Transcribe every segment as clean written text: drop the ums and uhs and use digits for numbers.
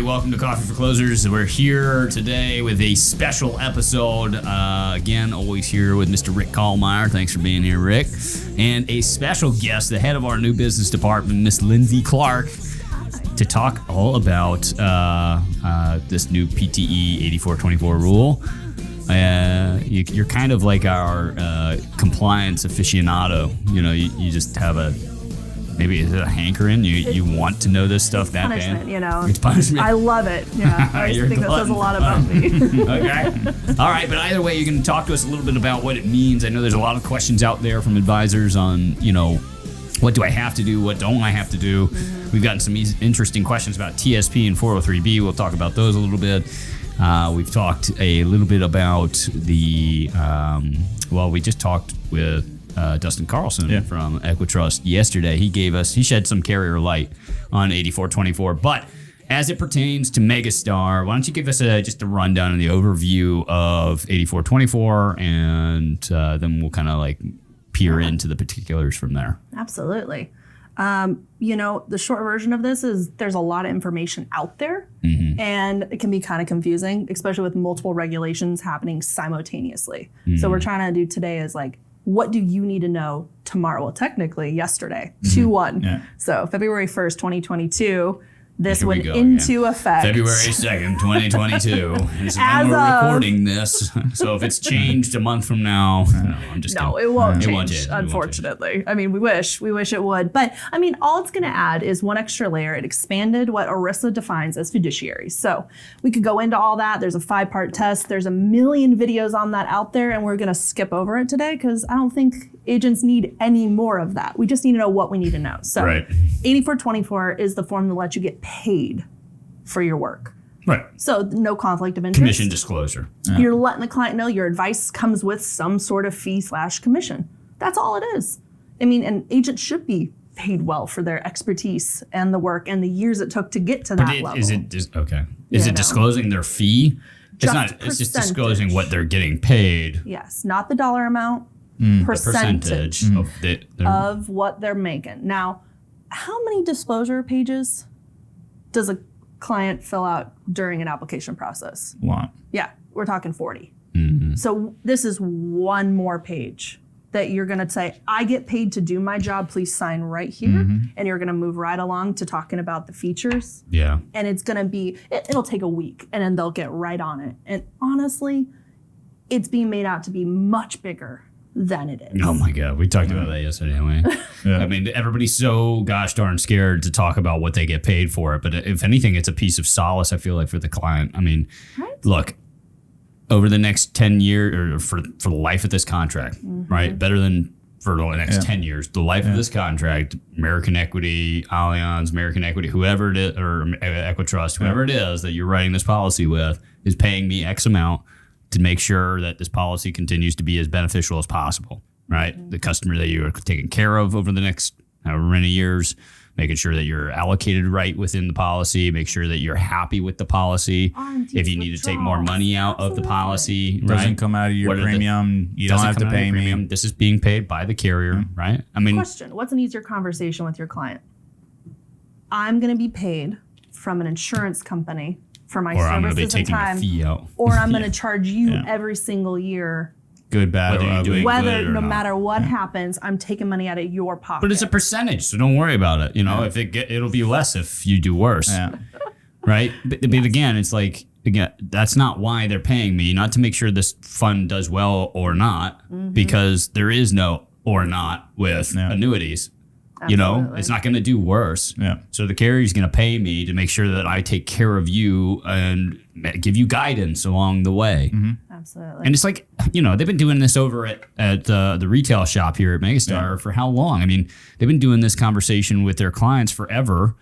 everybody. Welcome to Coffee for Closers. We're here today with a special episode. Again, always here with Mr. Rick Kallmeyer. Thanks for being here, Rick. And a special guest, the head of our new business department, Miss Lindsay Clark, to talk all about this new PTE 8424 rule. You're kind of like our compliance aficionado. You know, you just have maybe is it a hankering? You want to know this stuff that punishment, bad? You know. It's punishment. I love it. Yeah, I just think that says a lot about me. Okay. All right, but either way, you can talk to us a little bit about what it means. I know there's a lot of questions out there from advisors on, you know, what do I have to do? What don't I have to do? Mm-hmm. We've gotten some interesting questions about TSP and 403B. We'll talk about those a little bit. We've talked a little bit about the, we just talked with Dustin Carlson from Equitrust yesterday. He shed some carrier light on 8424. But as it pertains to Megastar, why don't you give us just a rundown and the overview of 8424, and then we'll kind of like peer into the particulars from there. Absolutely. You know, the short version of this is there's a lot of information out there, mm-hmm. and it can be kind of confusing, especially with multiple regulations happening simultaneously. Mm-hmm. So what we're trying to do today is like, what do you need to know tomorrow? Well, technically yesterday, 2/1. Yeah. So February 1st, 2022, this went into effect. February 2nd, 2022. Is when we're recording this. So if it's changed a month from now, I'm just kidding. It won't change, unfortunately. I mean, we wish it would. But I mean, all it's going to add is one extra layer. It expanded what ERISA defines as fiduciaries. So we could go into all that. There's a 5-part test. There's a million videos on that out there, and we're going to skip over it today because I don't think agents need any more of that. We just need to know what we need to know. So 8424 is the form that lets you get paid for your work. Right. So no conflict of interest. Commission disclosure. Yeah. You're letting the client know your advice comes with some sort of fee/commission. That's all it is. I mean, an agent should be paid well for their expertise and the work and the years it took to get to that level. Is it disclosing their fee? It's just disclosing what they're getting paid. Yes, not the dollar amount. Percentage of what they're making. Now, how many disclosure pages does a client fill out during an application process? One. Yeah, we're talking 40. Mm-hmm. So this is one more page that you're going to say, I get paid to do my job, please sign right here. Mm-hmm. And you're going to move right along to talking about the features. Yeah. And it's going to be, it'll take a week and then they'll get right on it. And honestly, it's being made out to be much bigger than it is. Oh my God. We talked about that yesterday, didn't we? I mean, everybody's so gosh darn scared to talk about what they get paid for it. But if anything, it's a piece of solace, I feel like, for the client. I mean, look, over the next 10 years, or for the life of this contract, right? Better than for the next 10 years, the life of this contract, American Equity, Allianz, American Equity, whoever it is, or Equitrust, whoever it is that you're writing this policy with, is paying me X amount to make sure that this policy continues to be as beneficial as possible, right? Mm-hmm. The customer that you are taking care of over the next however many years, making sure that you're allocated right within the policy, make sure that you're happy with the policy. If you need to take more money out of the policy, doesn't come out of your premium, you don't have to pay me. This is being paid by the carrier, right? I mean, question, what's an easier conversation with your client? I'm going to be paid from an insurance company for my services and time, or I'm going to charge you every single year. Good, bad, no matter what happens, I'm taking money out of your pocket. But it's a percentage, so don't worry about it. You know, if it'll be less if you do worse, right? But again, it's like that's not why they're paying me. Not to make sure this fund does well or not, because there is no or not with annuities. You know, it's not going to do worse. Yeah. So the carrier is going to pay me to make sure that I take care of you and give you guidance along the way. Mm-hmm. Absolutely. And it's like, you know, they've been doing this over at the retail shop here at Megastar for how long? I mean, they've been doing this conversation with their clients forever.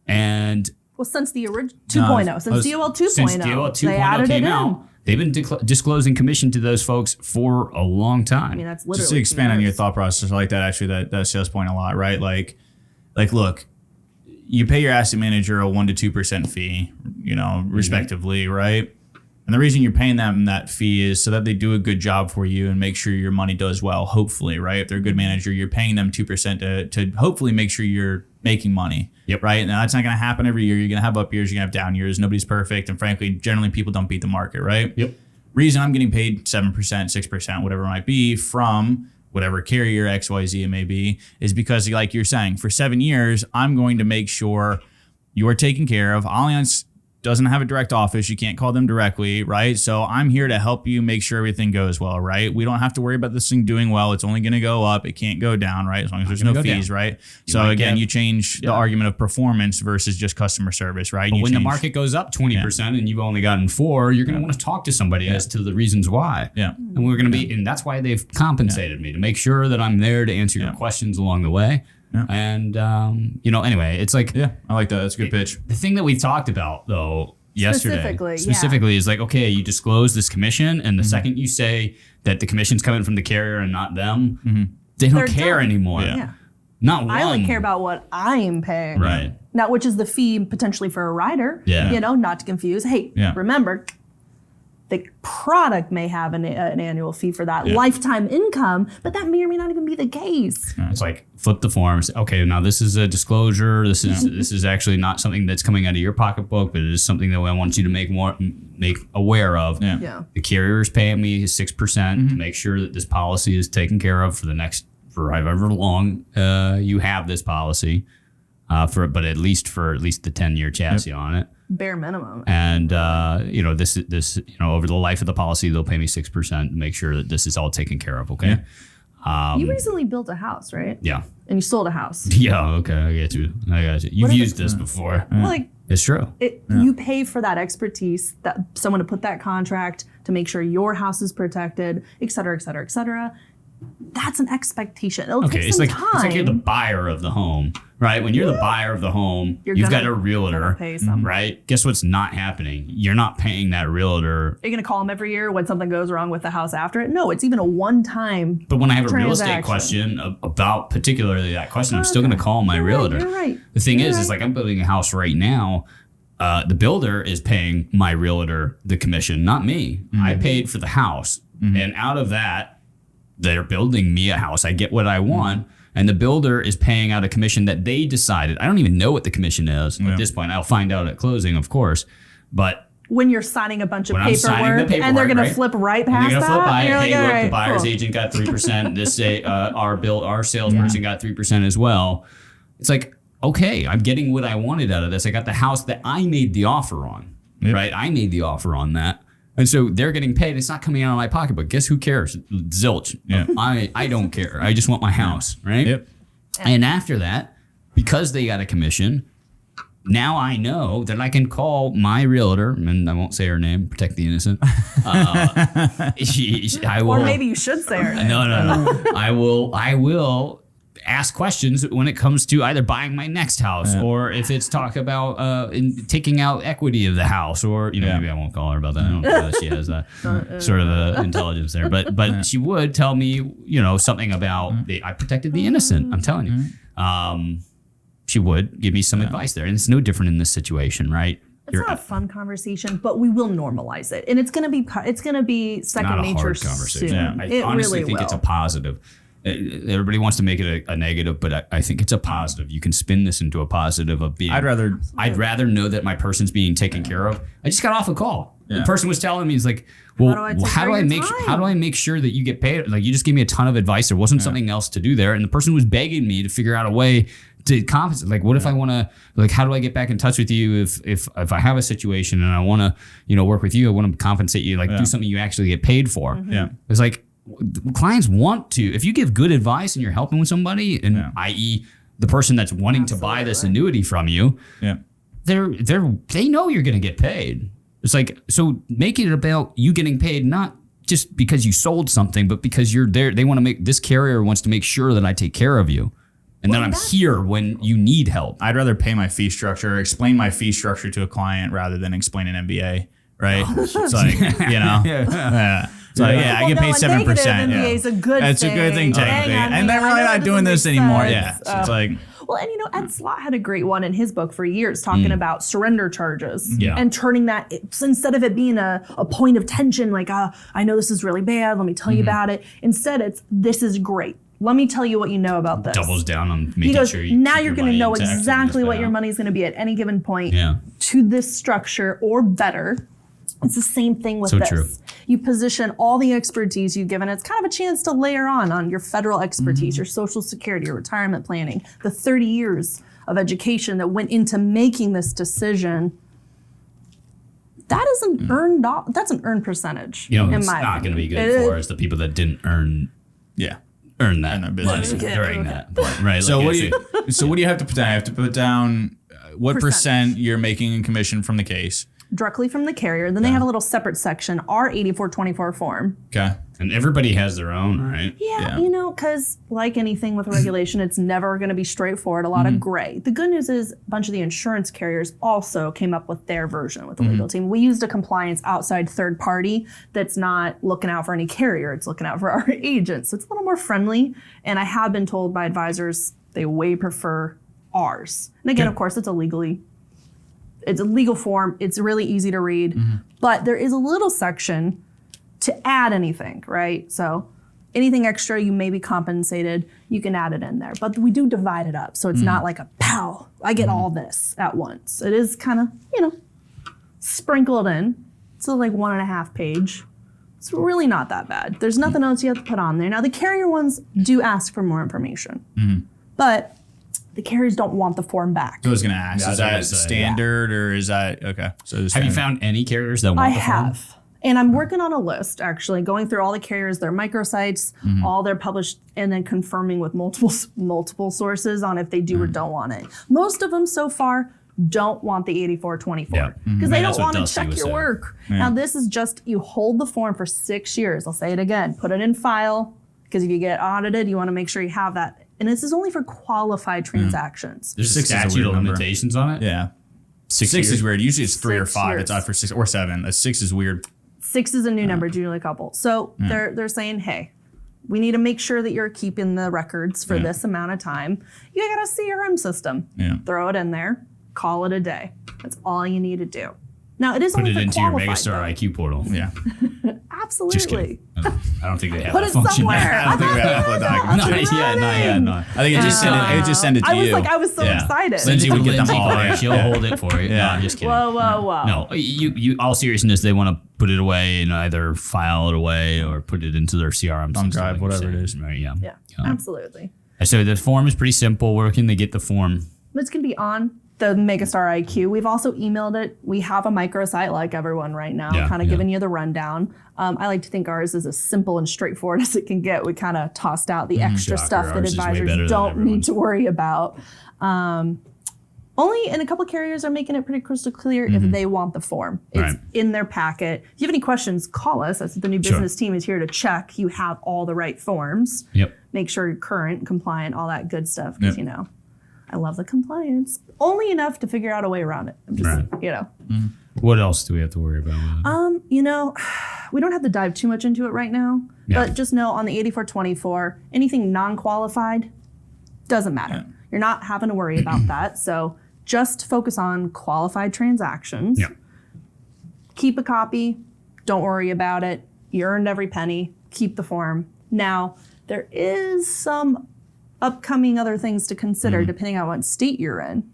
And since the original 2.0, since DOL 2.0, since DOL 2.0 came out. They've been disclosing commission to those folks for a long time. I mean, that's literally just to expand on your thought process. I like that, actually, that sales point a lot, right? Like, look, you pay your asset manager a 1% to 2% fee, you know, respectively, right? And the reason you're paying them that fee is so that they do a good job for you and make sure your money does well, hopefully, right? If they're a good manager, you're paying them 2% to hopefully make sure your making money. Yep. Right. Now that's not going to happen every year. You're going to have up years. You're going to have down years. Nobody's perfect. And frankly, generally people don't beat the market. Right. Yep. Reason I'm getting paid 7%, 6%, whatever it might be from whatever carrier XYZ it may be is because, like you're saying, for 7 years, I'm going to make sure you are taken care of. Allianz doesn't have a direct office. You can't call them directly, right? So I'm here to help you make sure everything goes well, right? We don't have to worry about this thing doing well. It's only going to go up. It can't go down, right? As long as there's no fees, right? So again, you change the argument of performance versus just customer service, right? But when the market goes up 20% and you've only gotten 4, you're going to want to talk to somebody as to the reasons why. Yeah. And we're going to be, and that's why they've compensated me to make sure that I'm there to answer your questions along the way. Yeah. And, anyway, it's like, I like that. That's a good pitch. The thing that we talked about though, yesterday specifically is like, okay, you disclose this commission, and the second you say that the commission's coming from the carrier and not them, they don't care anymore. Yeah. Not one. I only care about what I'm paying. Right. Now, which is the fee potentially for a rider. Yeah. Not to confuse. Hey, remember, the product may have an annual fee for that lifetime income, but that may or may not even be the case. It's like flip the forms. Okay, now this is a disclosure. This is actually not something that's coming out of your pocketbook, but it is something that I want you to make aware of. Yeah. The carrier is paying me 6% to make sure that this policy is taken care of for however long you have this policy, but at least the 10-year chassis on it. Bare minimum. And this over the life of the policy, they'll pay me 6% to make sure that this is all taken care of. Okay. You recently built a house, right? Yeah. And you sold a house. Yeah. Okay. I get you. You've used this before. Well, it's true. You pay for that expertise, that someone to put that contract to make sure your house is protected, et cetera, et cetera, et cetera. That's an expectation. It'll take some time. It's like you're the buyer of the home, right? When you're the buyer of the home, you've got a realtor, right? Guess what's not happening? You're not paying that realtor. Are you going to call them every year when something goes wrong with the house after it? No, it's even a one-time But when I have a real estate question about particularly that question, I'm still going to call my realtor. You're right. The thing is like I'm building a house right now. The builder is paying my realtor the commission, not me. I paid for the house. And out of that, they're building me a house. I get what I want. And the builder is paying out a commission that they decided. I don't even know what the commission is at this point. I'll find out at closing, of course. But when you're signing a bunch of paperwork and they're going to flip right past that. Flip by it. Hey, look, the buyer's agent got 3%. This our salesperson got 3% as well. It's like, okay, I'm getting what I wanted out of this. I got the house that I made the offer on, right? I made the offer on that. And so they're getting paid. It's not coming out of my pocketbook. Guess who cares? Zilch. Yeah. I don't care. I just want my house, right? Yep. And after that, because they got a commission, now I know that I can call my realtor, and I won't say her name, protect the innocent. I will. Or maybe you should say her name. No. I will ask questions when it comes to either buying my next house or if it's talk about taking out equity of the house, or maybe I won't call her about that. I don't know that she has that sort of intelligence there, but she would tell me something about I protected the innocent. I'm telling you, she would give me some advice there, and it's no different in this situation, right? It's not a fun conversation, but we will normalize it, and it's gonna be second nature soon. Yeah. I honestly think it's a positive. Everybody wants to make it a negative, but I think it's a positive. You can spin this into a positive of being. I'd rather know that my person's being taken care of. I just got off a call. Yeah. The person was telling me, he's like, well, how do I make sure that you get paid? Like, you just gave me a ton of advice. There wasn't something else to do there. And the person was begging me to figure out a way to compensate. Like, what if I want to, like, how do I get back in touch with you if I have a situation and I want to, work with you? I want to compensate you, like do something you actually get paid for. Mm-hmm. Yeah. It's like, clients want to, if you give good advice and you're helping with somebody, and i.e. the person that's wanting to buy this annuity from you, they know you're going to get paid. It's like, so make it about you getting paid, not just because you sold something, but because you're there. They want to this carrier wants to make sure that I take care of you. And then I'm here when you need help. I'd rather pay my fee structure, explain my fee structure to a client rather than explain an MBA, right? It's like, So I get paid 7%. MBA is a good thing. It's a good thing technically, and they're really not doing this anymore. Yeah, so it's like. Well, and Ed Slott had a great one in his book for years talking about surrender charges and turning that, instead of it being a point of tension, like, I know this is really bad, let me tell you about it. Instead, this is great. let me tell you what you know about this. Doubles down on making He goes, sure you now keep you're your going to money know intact and exactly just what pay your out. money's going to be at any given point Yeah. to this structure or better. It's the same thing with So this. true. You position all the expertise you've given. It's kind of a chance to layer on your federal expertise, your Social Security, your retirement planning, the 30 years of education that went into making this decision. That is an earned. That's an earned percentage. You know, in it's my not going to be opinion. good for us, the people that didn't earn Yeah. that Earn that business. money Okay, during okay. that point, right? So Like what I do said, you? So what do you have to put down? You have to put down what Percentage. percent you're making in commission from the case. Directly from the carrier. Then they have a little separate section, our 8424 form. Okay. and everybody has their own, right? Yeah, Yeah. because like anything with regulation, it's never going to be straightforward, a lot of gray. The good news is a bunch of the insurance carriers also came up with their version with the legal team. We used a compliance outside third party that's not looking out for any carrier, it's looking out for our agents. So it's a little more friendly. And I have been told by advisors they way prefer ours. And again, Okay. of course, it's a legal form. It's really easy to read, but there is a little section to add anything, right? So anything extra you may be compensated, you can add it in there. But we do divide it up. So it's not like a pow, I get all this at once. It is kind of, sprinkled in. It's like 1.5 page. It's really not that bad. There's nothing else you have to put on there. Now the carrier ones do ask for more information, but the carriers don't want the form back. I was going to ask, Yeah, is I that was gonna say, standard or is that okay? So Have you found any carriers that want I the form? have. And I'm working on a list, actually, going through all the carriers, their microsites, all their published, and then confirming with multiple sources on if they do or don't want it. Most of them so far don't want the 8424 Yeah. because they That's don't what want to Dusty check was your saying. work. Now, this is just you hold the form for 6 years. I'll say it again. Put it in file because if you get audited, you want to make sure you have that. And this is only for qualified transactions. There's a 6 is a statute weird of number. limitations on it. Yeah. 6 6 years? is weird. Usually it's 3 or 6 5. It's years. out for 6 or 7. A 6 is weird. 6 is a new number, junior couple. So they're saying, hey, we need to make sure that you're keeping the records for this amount of time. You got a CRM system. Yeah. Throw it in there. Call it a day. That's all you need to do. Now it is Put only it for into your qualified, Megastar though. IQ portal. Yeah. Absolutely. Just kidding. I don't think they have Put that it function somewhere. yet. I don't think we have that document. Not yet, not yet, not. I think it just send it to you. I was so Yeah. excited. Lindsay would get them Lindsay all. for it. She'll Yeah. hold it for you. No, I'm just kidding. Whoa. No, you. All seriousness, they want to put it away and either file it away or put it into their CRM Thumb system, drive, like you're whatever it saying, is. Right? Yeah. Yeah, absolutely. So the form is pretty simple. Where can they get the form? It's going to be on the Megastar IQ. We've also emailed it. We have a microsite like everyone right now, Yeah, kind of yeah. giving you the rundown. I like to think ours is as simple and straightforward as it can get. We kind of tossed out the extra Shocker, stuff that ours is way better advisors than don't need everyone's. to worry about. Only, and a couple carriers are making it pretty crystal clear if they want the form. It's Right. in their packet. If you have any questions, call us. That's the new Sure. business team is here to check you have all the right forms. Yep. Make sure you're current, compliant, all that good stuff. Because, Yep. I love the compliance. Only enough to figure out a way around it. I'm just, Right. What else do we have to worry about? we don't have to dive too much into it right now. Yeah. But just know on the 8424, anything non-qualified doesn't matter. You're not having to worry about that. So just focus on qualified transactions. Yeah. Keep a copy. Don't worry about it. You earned every penny. Keep the form. Now, there is some upcoming other things to consider depending on what state you're in.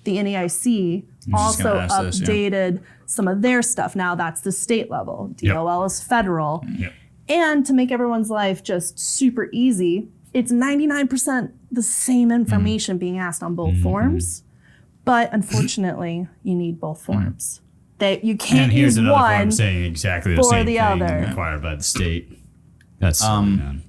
The NAIC just also gonna ask this, yeah. updated some of their stuff. Now that's the state level. DOL is federal. Yep. And to make everyone's life just super easy, it's 99% the same information being asked on both forms. But unfortunately, you need both forms. You can't And here's use another form one. saying exactly the for same the thing other. required by the state. That's silly, man.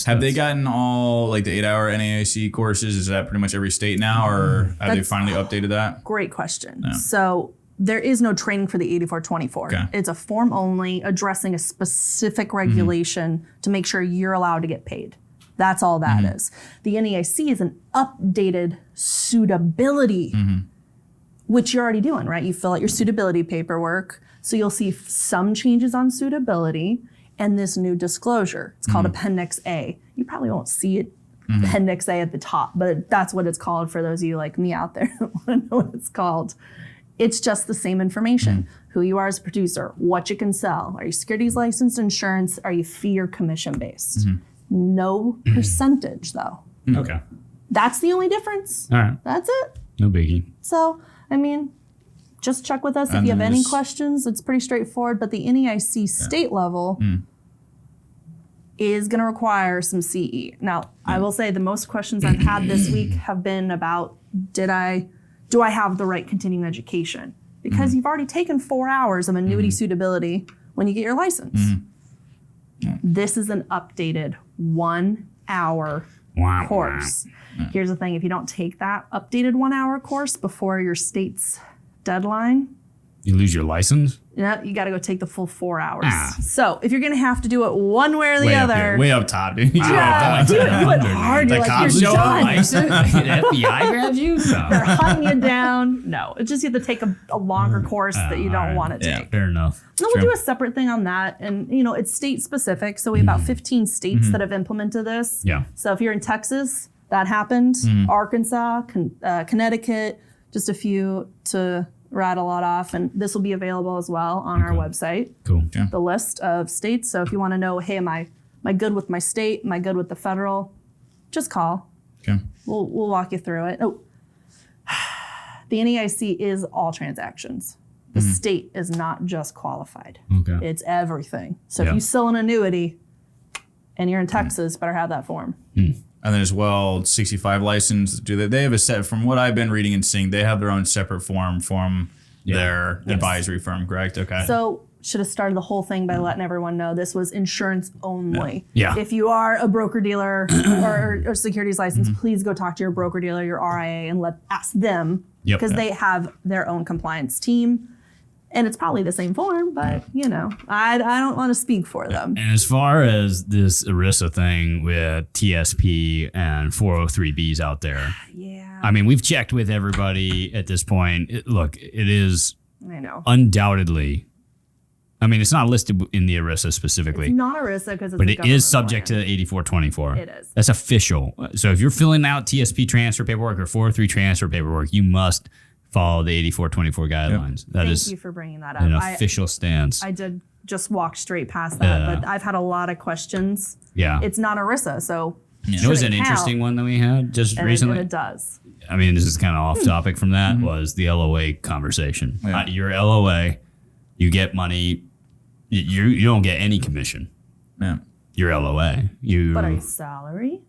Have they gotten all like the 8-hour NAIC courses? Is that pretty much every state now, or have they That's- finally updated that? Great question. So there is no training for the 8424. Okay. It's a form only addressing a specific regulation to make sure you're allowed to get paid. That's all that is. The NAIC is an updated suitability, which you're already doing, right? You fill out your suitability paperwork. So you'll see some changes on suitability and this new disclosure. It's called Appendix A. You probably won't see it, Appendix A at the top, but that's what it's called for those of you like me out there who want to know what it's called. It's just the same information. Who you are as a producer, what you can sell. Are you securities licensed insurance? Are you fee or commission based? No percentage though. Okay. That's the only difference. All right. That's it. No biggie. So, I mean, just check with us if you have any questions. It's pretty straightforward, but the NEIC state level is going to require some CE. Now, I will say the most questions I've had this week have been about, do I have the right continuing education? Because you've already taken 4 hours of annuity suitability when you get your license. This is an updated 1 hour course. Here's the thing, if you don't take that updated 1 hour course before your state's deadline, you lose your license? Yeah, you got to go take the full 4 hours. So if you're going to have to do it one way or the other. Way up top, dude. Do it hard. You're like, you're done. License? The FBI grabs you? No. They're hunting you down. No, it's just you have to take a longer course that you don't want to take. Fair enough. And we'll do a separate thing on that. And, it's state specific. So we have about 15 states that have implemented this. Yeah. So if you're in Texas, that happened. Arkansas, Connecticut, just a few to rattle a lot off, and this will be available as well on our website. Cool. Yeah. The list of states. So if you want to know, hey, am I good with my state? Am I good with the federal? Just call. Okay. We'll walk you through it. Oh, the NEIC is all transactions. The state is not just qualified. Okay. It's everything. So if you sell an annuity and you're in Texas, better have that form. And then as well, 65 license, they have a set, from what I've been reading and seeing, they have their own separate form from their advisory firm, correct? Okay. So should have started the whole thing by letting everyone know this was insurance only. Yeah. If you are a broker dealer or securities license, please go talk to your broker dealer, your RIA, and ask them because they have their own compliance team. And it's probably the same form, but I don't want to speak for them. And as far as this ERISA thing with TSP and 403Bs out there, I mean, we've checked with everybody at this point. Look, it is undoubtedly, I mean, it's not listed in the ERISA specifically. It's not ERISA because it's but it is subject to 8424. It is. That's official. So if you're filling out TSP transfer paperwork or 403 transfer paperwork, you must follow the 8424 guidelines. That is Thank you for bringing that up. an official stance. I did just walk straight past that, but I've had a lot of questions. Yeah. It's not ERISA, so it was an interesting one that we had just recently. And it does. I mean, this is kind of off topic from that, was the LOA conversation. Your LOA, you get money, you don't get any commission. Yeah. Your LOA. But are you salary?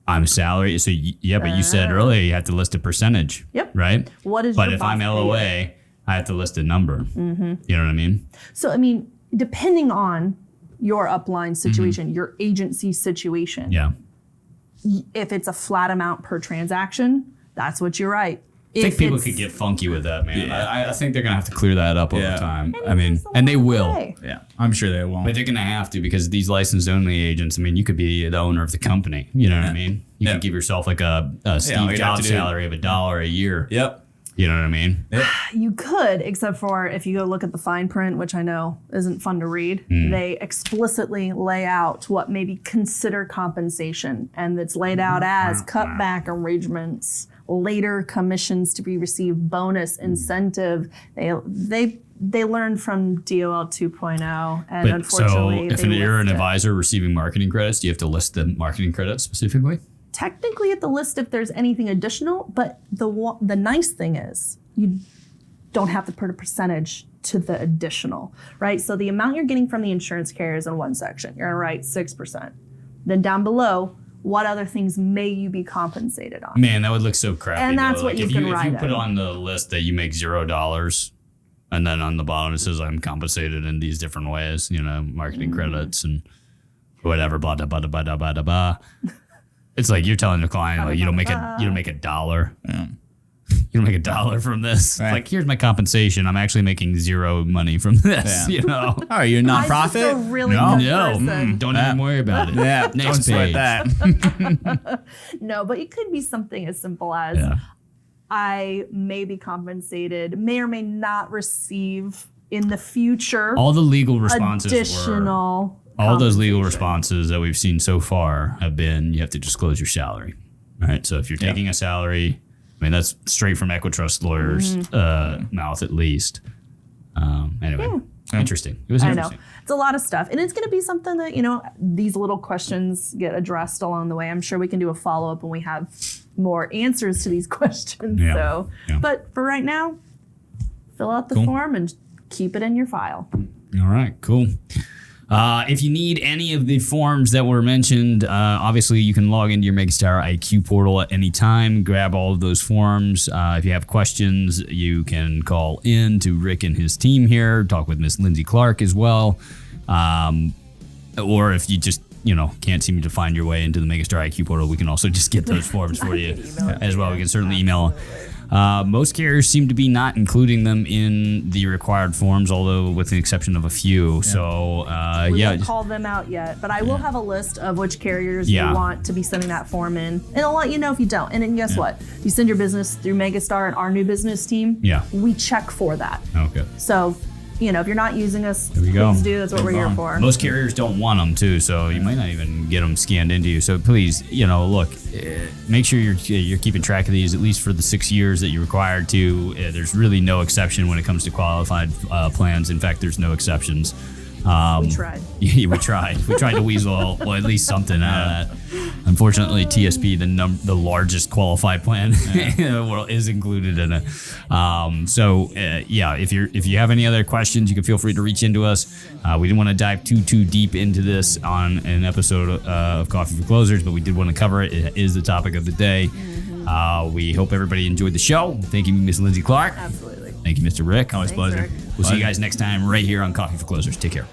I'm salary. So but you said earlier you have to list a percentage. Yep. Right? What is But your if I'm boss LOA, pay? I have to list a number. You know what I mean? So, I mean, depending on your upline situation, your agency situation, Yeah. if it's a flat amount per transaction, that's what you write. I think people could get funky with that, man. I think they're going to have to clear that up over time. I mean, and they will. Yeah, I'm sure they won't. But they're going to have to because these licensed only agents, I mean, you could be the owner of the company. You know what I mean? You could give yourself like a Steve Jobs salary of $1 a year. Yep. You know what I mean? Yep. You could, except for if you go look at the fine print, which I know isn't fun to read, they explicitly lay out what may be considered compensation. And it's laid out as cutback arrangements, later commissions to be received, bonus incentive. They learned from DOL 2.0, and But unfortunately, so if you're an advisor receiving marketing credits, do you have to list the marketing credits specifically? Technically at the list if there's anything additional, but the nice thing is you don't have to put a percentage to the additional, right? So the amount you're getting from the insurance carrier is in one section. You're gonna write 6%. Then down below, what other things may you be compensated on? Man, that would look so crappy. And that's though. what Like, you if can If write you put in. on the list that you make $0, and then on the bottom it says I'm compensated in these different ways, marketing credits and whatever, blah blah blah blah blah blah blah. It's like you're telling the client like you don't make $1. Yeah. You don't make $1 from this. Right. It's like here's my compensation. I'm actually making zero money from this. Yeah. Oh, are you a I'm just a nonprofit? really No, good no, person. don't even worry about it. Yeah, Next don't sweat page. that. No, but it could be something as simple as Yeah. I may be compensated, may or may not receive in the future All the legal responses were. additional. All those legal compensation. responses that we've seen so far have been you have to disclose your salary. Right. So if you're taking a salary, I mean, that's straight from Equitrust lawyers' mouth at least. Anyway. Interesting. It was I interesting. know. It's a lot of stuff. And it's going to be something that, you know, these little questions get addressed along the way. I'm sure we can do a follow-up when we have more answers to these questions. Yeah. So, Yeah. but for right now, fill out the Cool. form and keep it in your file. All right, cool. If you need any of the forms that were mentioned, obviously you can log into your Megastar IQ portal at any time, grab all of those forms. If you have questions, you can call in to Rick and his team here, talk with Miss Lindsay Clark as well. Or if you just, you know, can't seem to find your way into the Megastar IQ portal, we can also just get those forms for you as well. We can certainly email. Most carriers seem to be not including them in the required forms, although with the exception of a few. So, We yeah. won't call them out yet, but I will have a list of which carriers Yeah. you want to be sending that form in. And I'll let you know if you don't. And then guess what? You send your business through Megastar and our new business team. Yeah. We check for that. Okay. So, you know, if you're not using us, we go. please do. That's what we're here for. Most carriers don't want them too, so you might not even get them scanned into you. So please, you know, look, make sure you're keeping track of these at least for the 6 years that you're required to. There's really no exception when it comes to qualified plans. In fact, there's no exceptions. We tried. Yeah, we tried. We tried to weasel at least something out of that. Unfortunately, TSP, the largest qualified plan in the world, is included in it. Yeah, if you have any other questions, you can feel free to reach into us. We didn't want to dive too deep into this on an episode of Coffee for Closers, but we did want to cover it. It is the topic of the day. We hope everybody enjoyed the show. Thank you, Miss Lindsay Clark. Absolutely. Thank you, Mr. Rick. Always a pleasure. Rick. We'll see you guys next time right here on Coffee for Closers. Take care.